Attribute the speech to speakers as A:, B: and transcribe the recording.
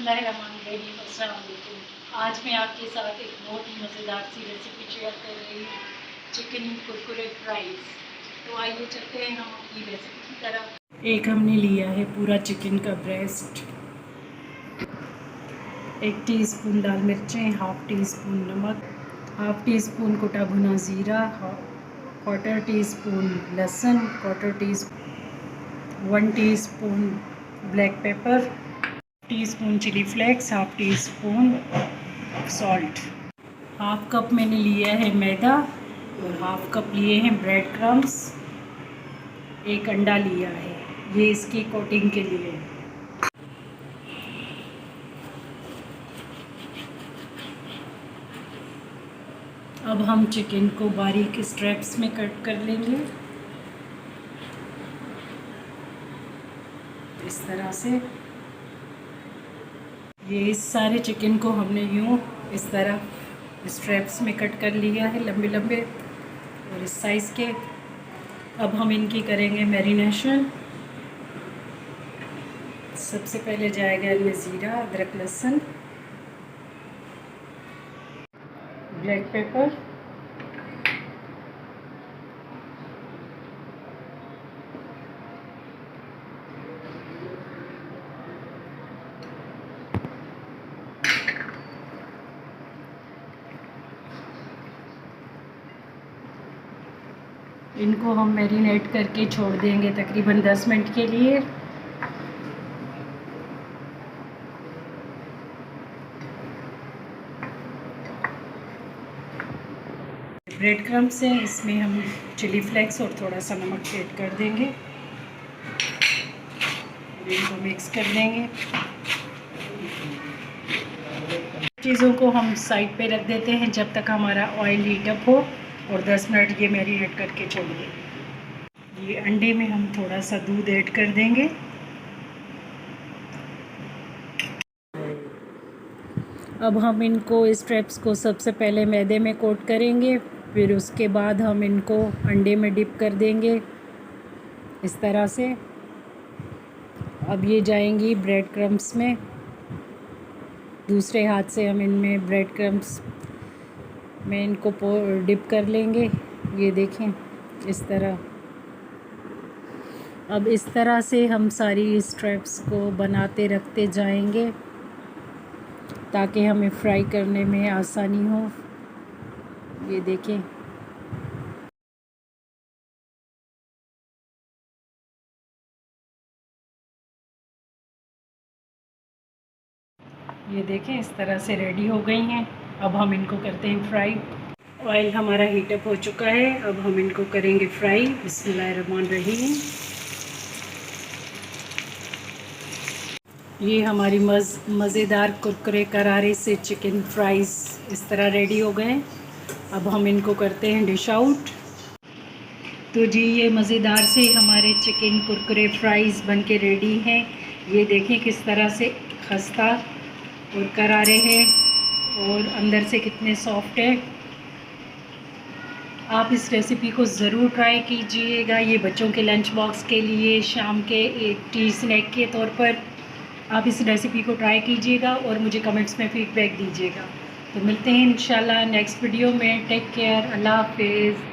A: बिस्मिल्लाहिर्रहमानिर्रहीम। अस्सलाम वालेकुम। आज मैं आपके साथ एक बहुत ही मज़ेदार सी रेसिपी शेयर कर रही हूँ, चिकन कुरकुरे फ्राइज़। तो आइए चलते हैं हम अपनी रेसिपी की तरफ। एक हमने लिया है पूरा चिकन का ब्रेस्ट, 1 टीस्पून लाल मिर्चें, हाफ़ टी स्पून नमक, हाफ़ टी स्पून कुटा भुना ज़ीरा, क्वार्टर टी स्पून लहसुन, quarter teaspoon 1 teaspoon black pepper, teaspoon chili flakes, half teaspoon salt. Half cup मैंने लिया है मैदा और हाफ़ कप लिए हैं ब्रेड क्रम्स, 1 अंडा लिया है, ये इसकी कोटिंग के लिए। अब हम चिकन को बारीक स्ट्रिप्स में कट कर लेंगे, इस तरह से। ये इस सारे चिकन को हमने यूँ इस तरह स्ट्रिप्स में कट कर लिया है, लंबे लंबे और इस साइज़ के। अब हम इनकी करेंगे मैरिनेशन। सबसे पहले जाएगा इनमें ज़ीरा, अदरक, लहसुन, ब्लैक पेपर, इनको हम मैरिनेट करके छोड़ देंगे तकरीबन 10 मिनट के लिए। ब्रेड क्रम्स हैं, इसमें हम चिली फ्लेक्स और थोड़ा सा नमक ऐड कर देंगे, इनको मिक्स कर देंगे। चीज़ों को हम साइड पे रख देते हैं जब तक हमारा ऑयल हीट अप हो, और 10 मिनट ये मैरिनेट करके छोड़ दें। ये अंडे में हम थोड़ा सा दूध ऐड कर देंगे। अब हम इनको स्ट्रिप्स को सबसे पहले मैदे में कोट करेंगे, फिर उसके बाद हम इनको अंडे में डिप कर देंगे इस तरह से। अब ये जाएंगी ब्रेड क्रम्स में, दूसरे हाथ से हम इनमें ब्रेड क्रम्स में इनको डिप कर लेंगे, ये देखें इस तरह। अब इस तरह से हम सारी स्ट्रिप्स को बनाते रखते जाएंगे ताकि हमें फ्राई करने में आसानी हो। ये देखें, ये देखें इस तरह से रेडी हो गई हैं। अब हम इनको करते हैं फ्राई। ऑयल हमारा हीटअप हो चुका है, अब हम इनको करेंगे फ्राई। बिस्मिल्लाहिर्रहमानिर्रहीम। ये हमारी मज़ेदार कुरकुरे करारे से चिकन फ्राइज़ इस तरह रेडी हो गए। अब हम इनको करते हैं डिश आउट। तो जी ये मज़ेदार से हमारे चिकन कुरकुरे फ्राइज़ बन के रेडी हैं। ये देखें किस तरह से खस्ता और करारे हैं और अंदर से कितने सॉफ्ट है। आप इस रेसिपी को ज़रूर ट्राई कीजिएगा। ये बच्चों के लंच बॉक्स के लिए शाम के एक टी स्नैक के तौर पर आप इस रेसिपी को ट्राई कीजिएगा और मुझे कमेंट्स में फ़ीडबैक दीजिएगा। तो मिलते हैं इंशाल्लाह नेक्स्ट वीडियो में। टेक केयर, अल्लाह हाफ़िज़।